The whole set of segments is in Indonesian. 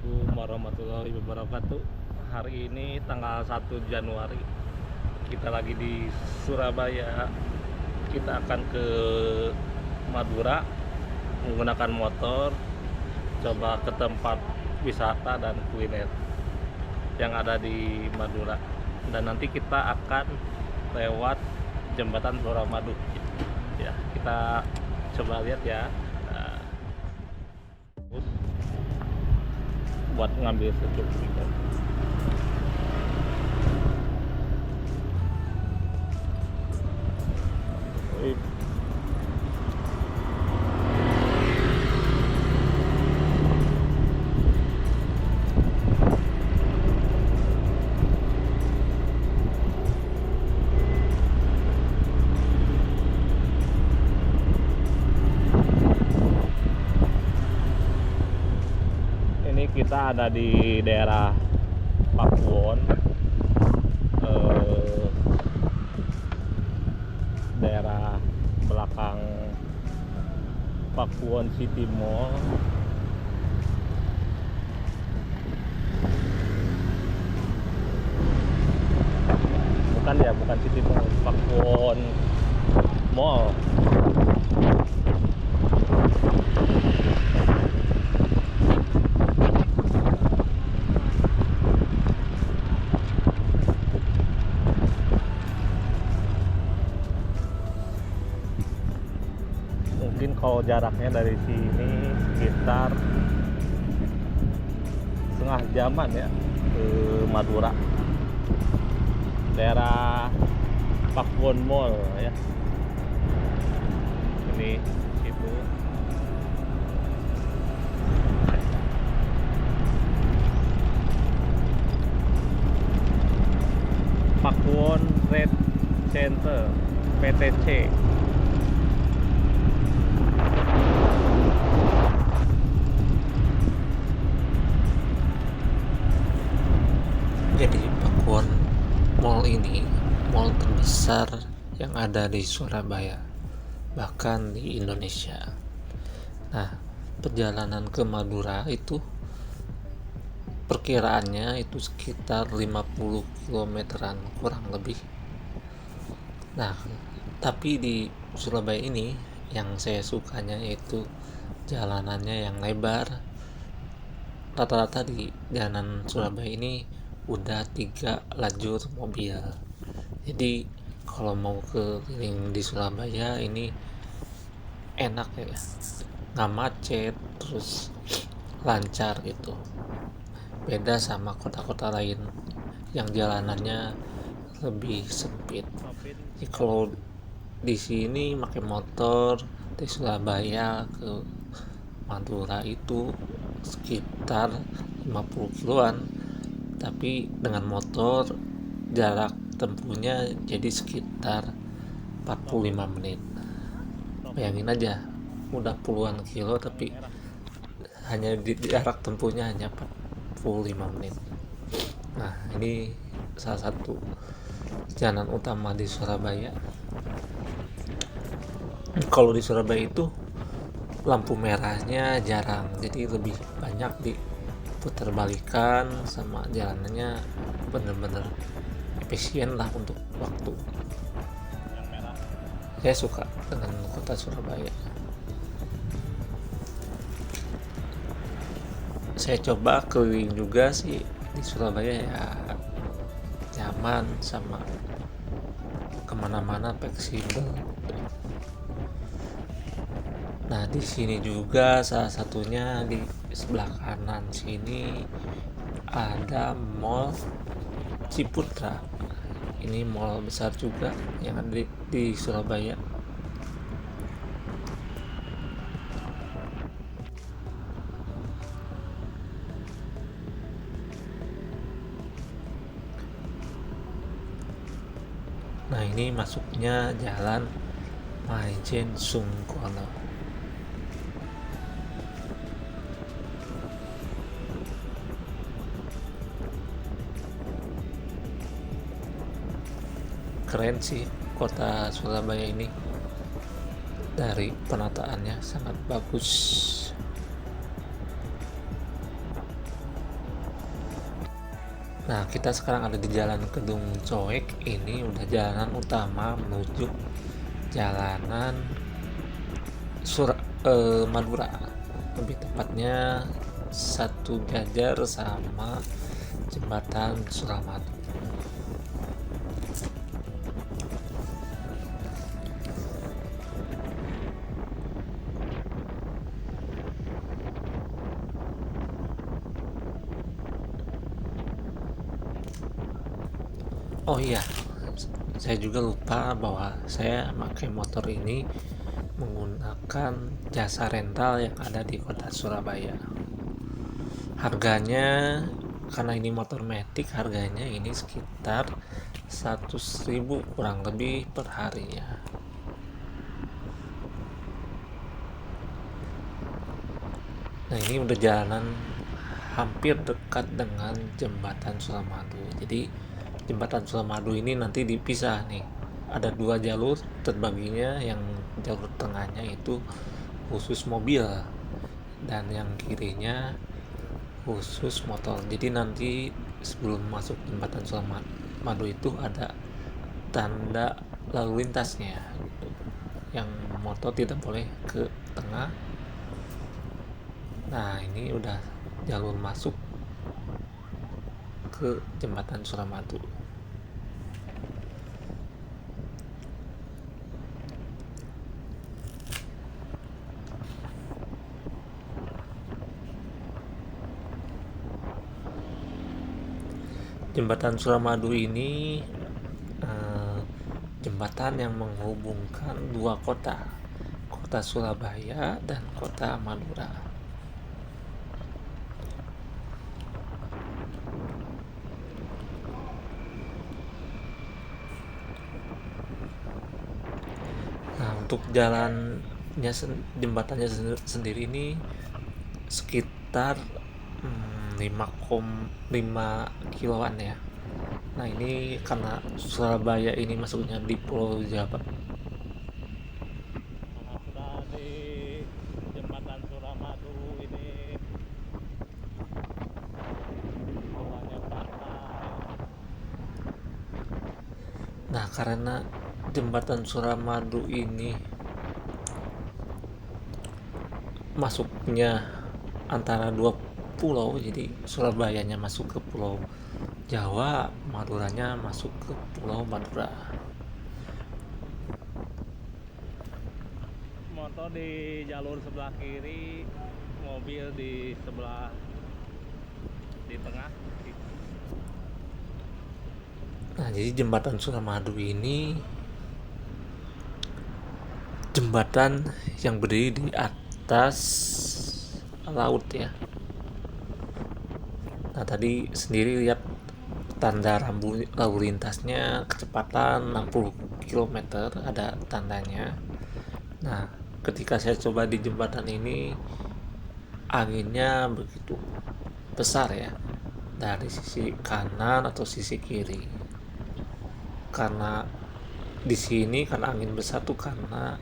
Assalamualaikum warahmatullahi wabarakatuh. Hari ini tanggal 1 Januari. Kita lagi di Surabaya. Kita akan ke Madura menggunakan motor, coba ke tempat wisata dan kuliner yang ada di Madura. Dan nanti kita akan lewat jembatan Suramadu. Ya, kita coba lihat ya. Nah, terus buat ngambil sertifikat. Ini kita ada di daerah Pakuwon, daerah belakang Pakuwon City Mall. Bukan ya, bukan City Mall, Pakuwon Mall. Mungkin kalau jaraknya dari sini sekitar setengah jaman ya ke Madura, daerah Pakuwon Mall ya. Ini situ. Pakuwon Trade Center PTC. Jadi Pakuwon Mall ini mall terbesar yang ada di Surabaya, bahkan di Indonesia. Nah, perjalanan ke Madura itu perkiraannya itu sekitar 50 kilometeran kurang lebih. Nah, tapi di Surabaya ini yang saya sukanya yaitu jalanannya yang lebar. Rata-rata di jalanan Surabaya ini udah 3 lajur mobil. Jadi kalau mau keliling di Surabaya ini enak ya, nggak macet, terus lancar gitu. Beda sama kota-kota lain yang jalanannya lebih sempit. Jadi kalau di sini pakai motor dari Surabaya ke Madura itu sekitar 50 kiloan, tapi dengan motor jarak tempuhnya jadi sekitar 45 menit. Bayangin aja, udah puluhan kilo tapi hanya di jarak tempuhnya hanya 45 menit. Nah, ini salah satu jalan utama di Surabaya. Kalau di Surabaya itu lampu merahnya jarang, jadi lebih banyak diputar balikan, sama jalanannya bener-bener efisien lah untuk waktu. Saya suka dengan kota Surabaya. Saya coba keliling juga sih di Surabaya ya, nyaman sama kemana-mana fleksibel. Nah, di sini juga salah satunya di sebelah kanan sini ada Mall Ciputra. Ini mall besar juga yang ada di Surabaya. Nah, ini masuknya jalan Maijen Sungkono. Keren sih kota Surabaya ini, dari penataannya sangat bagus. Nah, kita sekarang ada di Jalan Kedung Coek. Ini udah jalanan utama menuju jalanan Madura. Lebih tepatnya satu jajar sama jembatan Suramadu. Oh iya, saya juga lupa bahwa saya pakai motor ini menggunakan jasa rental yang ada di kota Surabaya. Harganya, karena ini motor matic, harganya ini sekitar 100.000 kurang lebih per harinya. Nah, ini udah jalanan hampir dekat dengan jembatan Suramadu. Jadi jembatan Suramadu ini nanti dipisah nih. Ada 2 jalur terbaginya, yang jalur tengahnya itu khusus mobil dan yang kirinya khusus motor. Jadi nanti sebelum masuk jembatan Suramadu itu ada tanda lalu lintasnya gitu. Yang motor tidak boleh ke tengah. Nah, ini udah jalur masuk ke jembatan Suramadu. Jembatan Suramadu ini jembatan yang menghubungkan 2 kota, kota Surabaya dan kota Madura. Nah, untuk jalannya jembatannya sendiri ini sekitar 5,5 kiloan ya. Nah, ini karena Surabaya ini masuknya di Pulau Jawa. Sudah di jembatan Suramadu ini bawahnya pantai. Nah, karena jembatan Suramadu ini masuknya antara 2 pulau, jadi Surabayanya masuk ke Pulau Jawa, Maduranya masuk ke Pulau Madura. Motor di jalur sebelah kiri, mobil di sebelah di tengah. Nah, jadi jembatan Suramadu ini jembatan yang berdiri di atas laut ya. Nah, tadi sendiri lihat tanda lalu lintasnya kecepatan 60 km, ada tandanya. Nah, ketika saya coba di jembatan ini, anginnya begitu besar ya, dari sisi kanan atau sisi kiri. Karena di sini kan angin besar tuh karena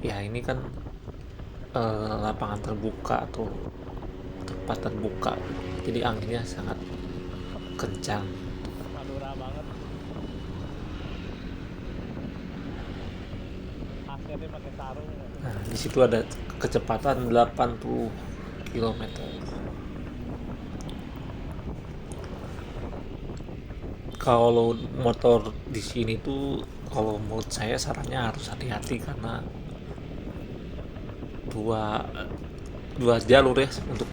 ya ini kan lapangan terbuka atau tempat terbuka, jadi anginnya sangat kencang. Madura banget. Akhirnya pakai sarung. Nah, di situ ada kecepatan 80 km. Kalau motor di sini tuh, kalau menurut saya sarannya harus hati-hati karena dua jalur ya untuk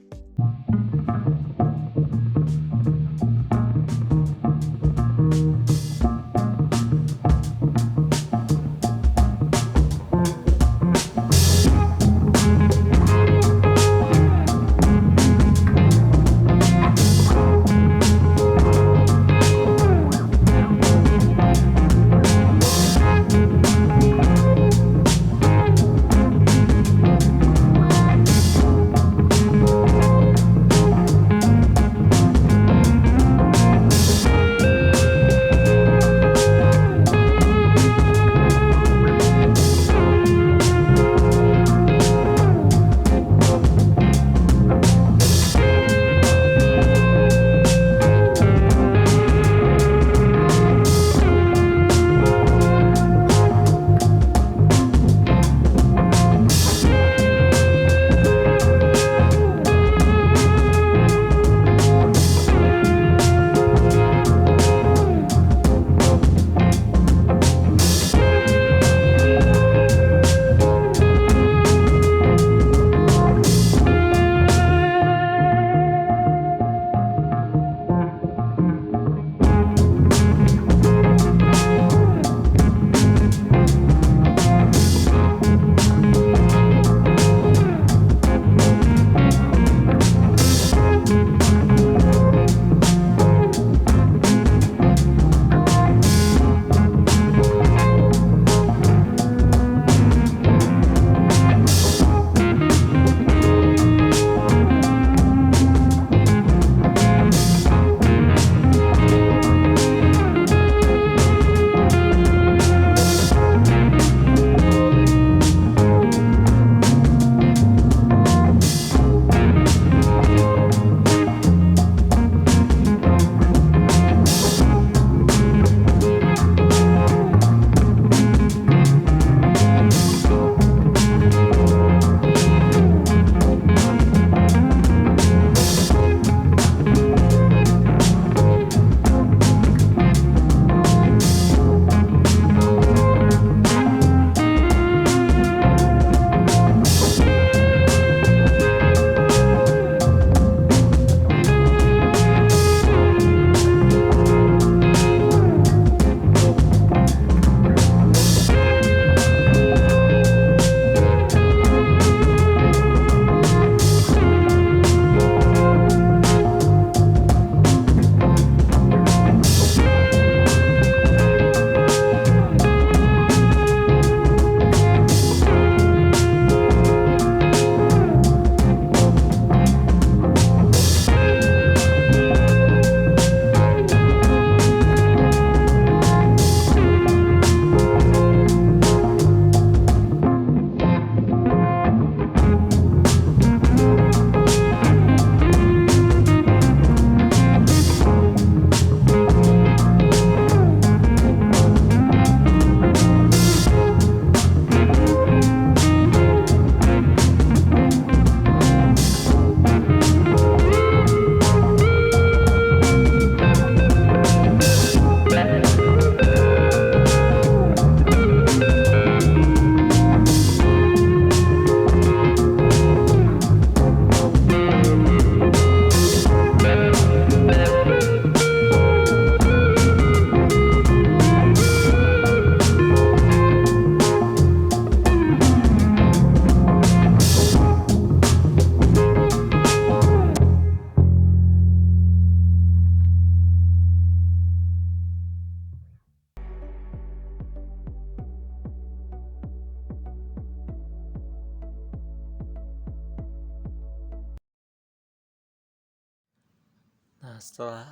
Nah, setelah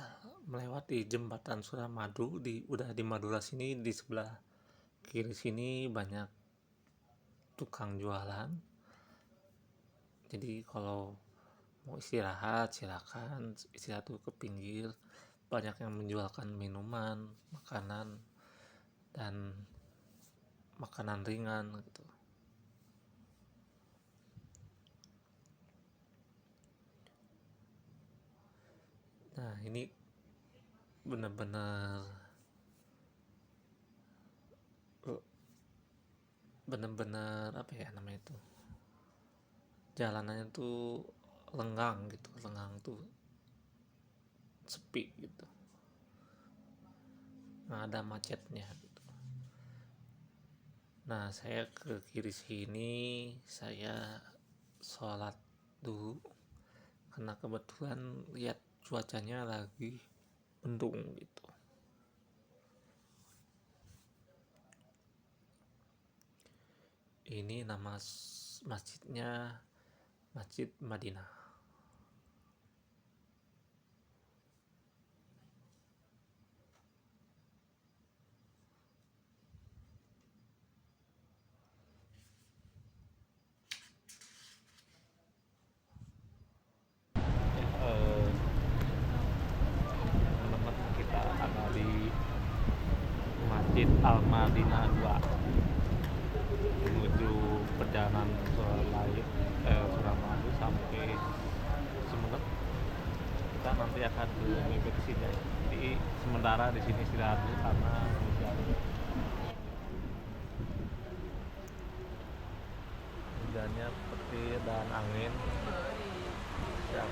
melewati jembatan Suramadu, udah di Madura sini, di sebelah kiri sini banyak tukang jualan. Jadi kalau mau istirahat silakan istirahat tuh ke pinggir, banyak yang menjualkan minuman, makanan, dan makanan ringan gitu. Nah, ini bener-bener apa ya namanya itu, jalanannya tuh lengang gitu, lengang tuh sepi gitu, nggak ada macetnya gitu. Nah, saya ke kiri sini, saya sholat dulu karena kebetulan lihat cuacanya lagi mendung gitu. Ini nama masjidnya Masjid Madinah. Teman-teman, kita ada di Masjid Al Madinah 2 menuju perjalanan Suramadu sampai Sumeneb. Kita nanti akan ke Bebek Sinjai. Jadi sementara di sini istirahat dulu karena hujannya petir dan angin. Siap.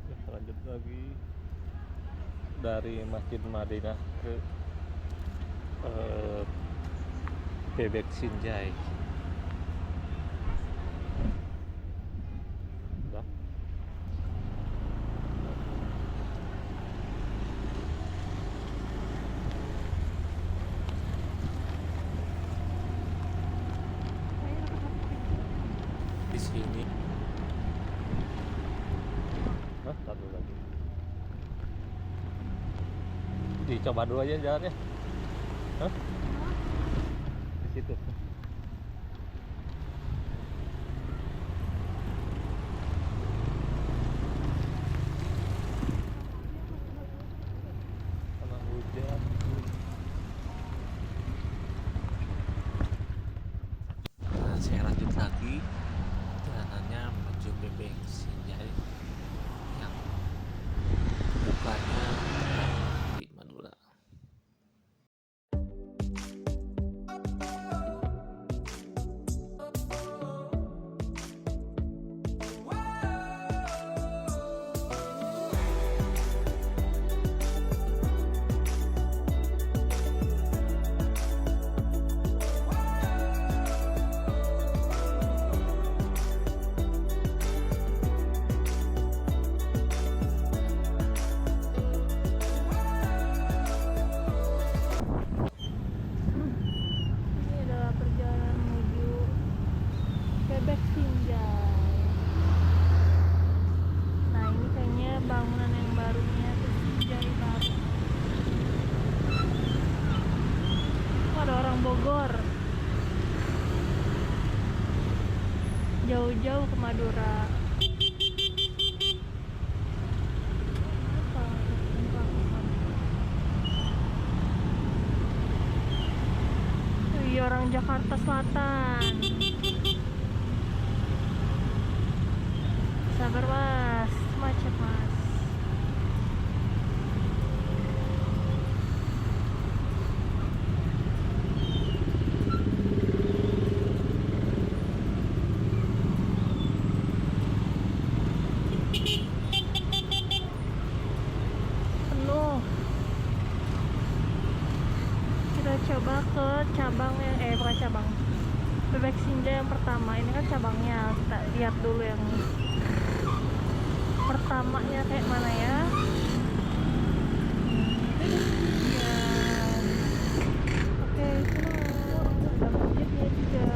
Kita lanjut lagi dari Masjid Madinah ke Bebek Sinjai. Udah. Di sini Satu lagi. Dicoba dulu aja jalannya. Di situ. Karena hujan. Nah, saya lanjut lagi jalanannya menuju Bebek Sinjai yang bukanya di Madura. Ini adalah perjalanan menuju Bebek Sinjai. Nah, ini kayaknya bangunan yang barunya tuh Sinjai baru. Oh, ada orang Bogor. Jauh-jauh ke Madura. Apa? Iya, orang Jakarta Selatan. Sabar mas, macet mas. Penuh. Kita coba ke cabang yang bukan cabang, Bebek Sinjai yang pertama. Ini kan cabangnya, kita lihat dulu yang pertamanya kayak mana ya. Ya. Oke, itu ada masjidnya juga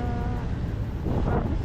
bagus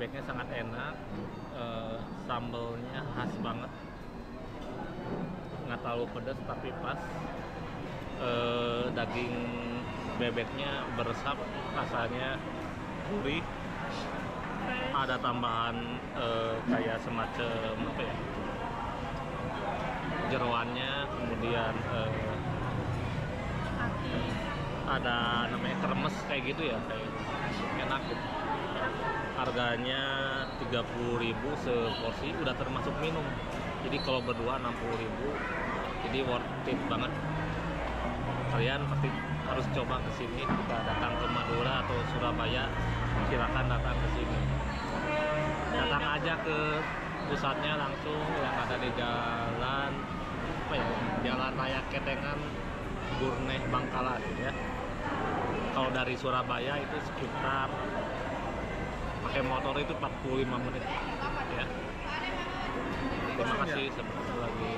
bebeknya sangat enak, sambelnya khas banget, nggak terlalu pedas tapi pas. Daging bebeknya beresap, rasanya gurih, ada tambahan kayak semacam apa ya, jeroannya, kemudian Hati. ada namanya kremes kayak gitu ya, kayak enak gitu. Harganya 30.000 seporsi, udah termasuk minum. Jadi kalau berdua 60.000, jadi worth it banget. Kalian pasti harus coba ke sini. Jika datang ke Madura atau Surabaya, silakan datang ke sini. Datang aja ke pusatnya langsung yang ada di jalan apa ya, Jalan Raya Ketengan, Gurneh, Bangkalan ya. Kalau dari Surabaya itu sekitar pakai motor itu 45 menit ya. Terima kasih, sampai ketemu lagi.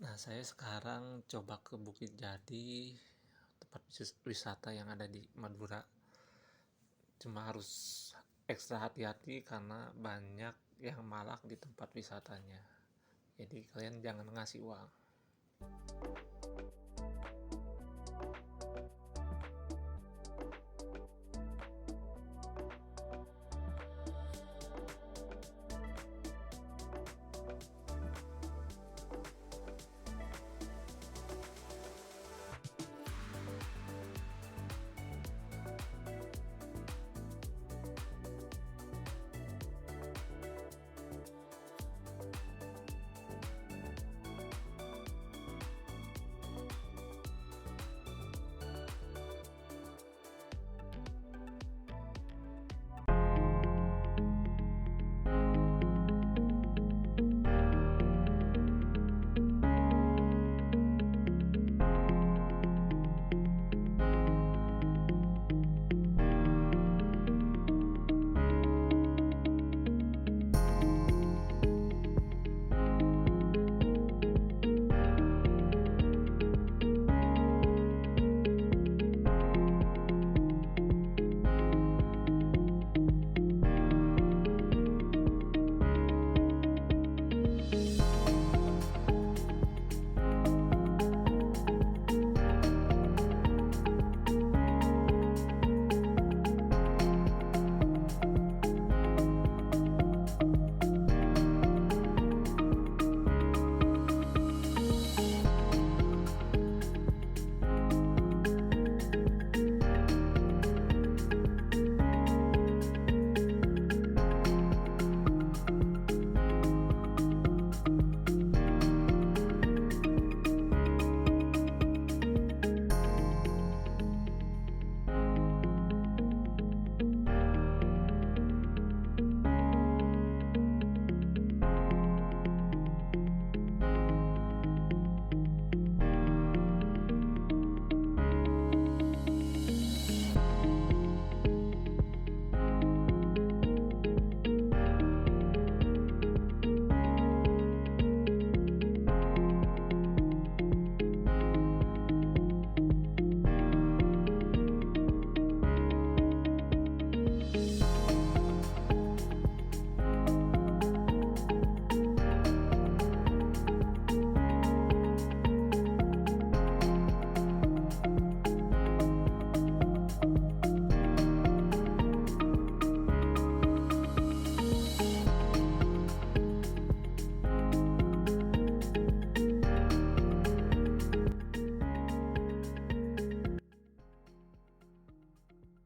Nah, saya sekarang coba ke Bukit Jadi, tempat wisata yang ada di Madura. Cuma harus ekstra hati-hati karena banyak yang malak di tempat wisatanya. Jadi kalian jangan ngasih uang.